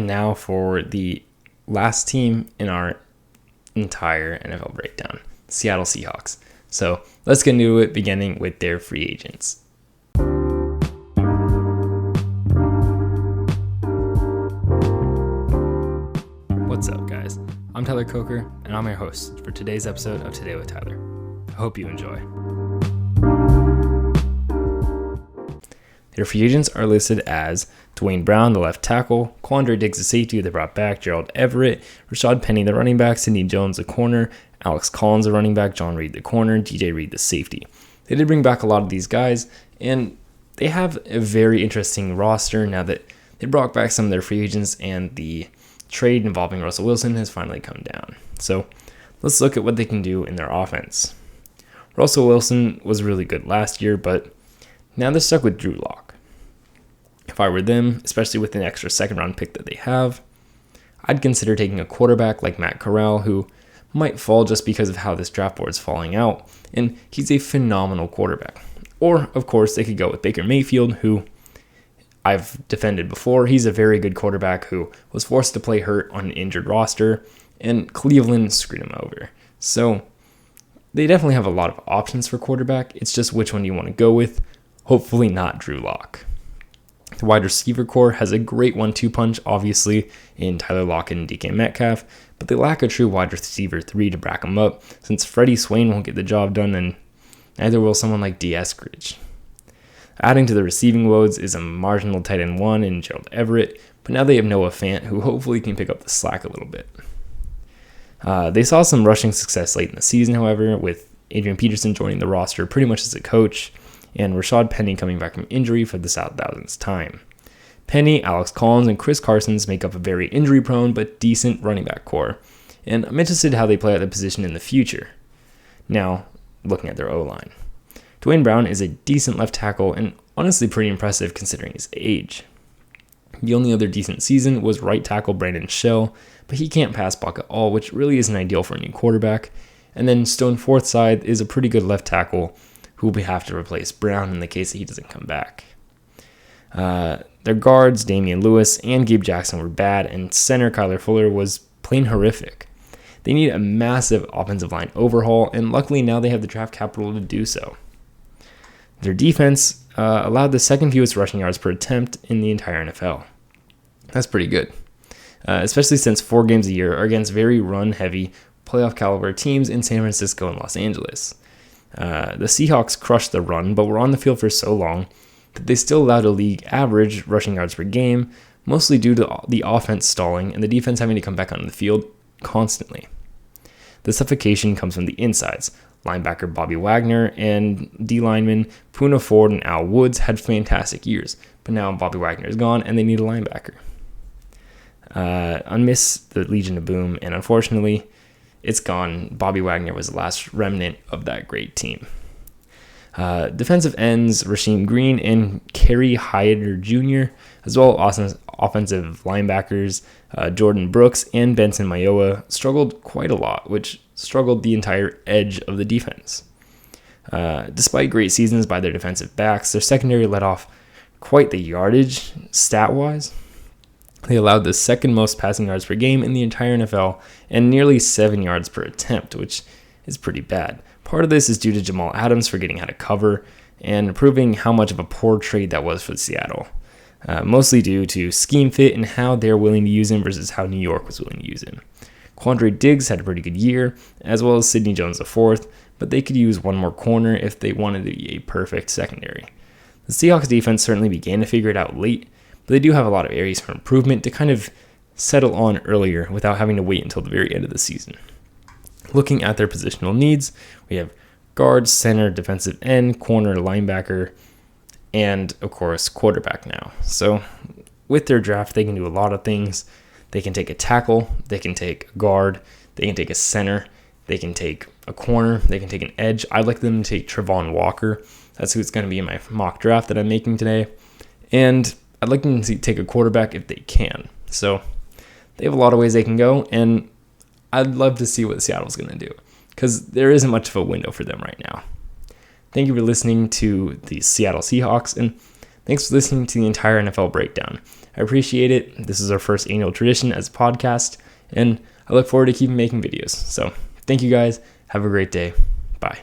And now for the last team in our entire NFL breakdown, Seattle Seahawks. So let's get into it, beginning with their free agents. What's up, guys? I'm Tyler Coker, and I'm your host for today's episode of Today with Tyler. I hope you enjoy. Their free agents are listed as Dwayne Brown, the left tackle, Quandre Diggs, the safety they brought back, Gerald Everett, Rashad Penny, the running back, Sidney Jones, the corner, Alex Collins, the running back, John Reed, the corner, DJ Reed, the safety. They did bring back a lot of these guys, and they have a very interesting roster now that they brought back some of their free agents, and the trade involving Russell Wilson has finally come down. So let's look at what they can do in their offense. Russell Wilson was really good last year, but now they're stuck with Drew Lock. If I were them, especially with an extra second-round pick that they have, I'd consider taking a quarterback like Matt Corral, who might fall just because of how this draft board is falling out, and he's a phenomenal quarterback. Or, of course, they could go with Baker Mayfield, who I've defended before. He's a very good quarterback who was forced to play hurt on an injured roster, and Cleveland screwed him over. So they definitely have a lot of options for quarterback. It's just which one you want to go with. Hopefully not Drew Lock. The wide receiver core has a great 1-2 punch, obviously, in Tyler Lockett and DK Metcalf, but they lack a true wide receiver 3 to back them up, since Freddie Swain won't get the job done, and neither will someone like D. Eskridge. Adding to the receiving woes is a marginal tight end 1 in Gerald Everett, but now they have Noah Fant, who hopefully can pick up the slack a little bit. They saw some rushing success late in the season, however, with Adrian Peterson joining the roster pretty much as a coach, and Rashad Penny coming back from injury for the 1000th time. Penny, Alex Collins, and Chris Carson's make up a very injury-prone but decent running back core, and I'm interested in how they play at the position in the future. Now, looking at their O-line. Dwayne Brown is a decent left tackle and honestly pretty impressive considering his age. The only other decent season was right tackle Brandon Shell, but he can't pass block at all, which really isn't ideal for a new quarterback. And then Stone Forsythe is a pretty good left tackle who will have to replace Brown in the case that he doesn't come back. Their guards, Damian Lewis and Gabe Jackson, were bad, and center Kyler Fuller was plain horrific. They need a massive offensive line overhaul, and luckily now they have the draft capital to do so. Their defense allowed the second fewest rushing yards per attempt in the entire NFL. That's pretty good, especially since 4 games a year are against very run-heavy, playoff-caliber teams in San Francisco and Los Angeles. The Seahawks crushed the run, but were on the field for so long that they still allowed a league average rushing yards per game, mostly due to the offense stalling and the defense having to come back onto the field constantly. The suffocation comes from the insides. Linebacker Bobby Wagner and D-lineman Poona Ford and Al Woods had fantastic years, but now Bobby Wagner is gone and they need a linebacker. Unmiss the Legion of Boom, and unfortunately, it's gone. Bobby Wagner was the last remnant of that great team. Defensive ends Rasheem Green and Kerry Hyder Jr., as well as offensive linebackers Jordan Brooks and Benson Mayowa struggled quite a lot, which struggled the entire edge of the defense. Despite great seasons by their defensive backs, their secondary let off quite the yardage stat-wise. They allowed the second most passing yards per game in the entire NFL and nearly 7 yards per attempt, which is pretty bad. Part of this is due to Jamal Adams forgetting how to cover and proving how much of a poor trade that was for Seattle. Mostly due to scheme fit and how they're willing to use him versus how New York was willing to use him. Quandre Diggs had a pretty good year, as well as Sidney Jones IV, but they could use one more corner if they wanted to be a perfect secondary. The Seahawks defense certainly began to figure it out late, but they do have a lot of areas for improvement to kind of settle on earlier without having to wait until the very end of the season. Looking at their positional needs, we have guard, center, defensive end, corner, linebacker, and, of course, quarterback now. So with their draft, they can do a lot of things. They can take a tackle, they can take a guard, they can take a center, they can take a corner, they can take an edge. I'd like them to take Travon Walker. That's who's going to be in my mock draft that I'm making today. And I'd like them to take a quarterback if they can. So they have a lot of ways they can go, and I'd love to see what Seattle's going to do because there isn't much of a window for them right now. Thank you for listening to the Seattle Seahawks, and Thanks for listening to the entire NFL breakdown. I appreciate it. This is our first annual tradition as a podcast, and I look forward to keeping making videos. So thank you guys. Have a great day. Bye.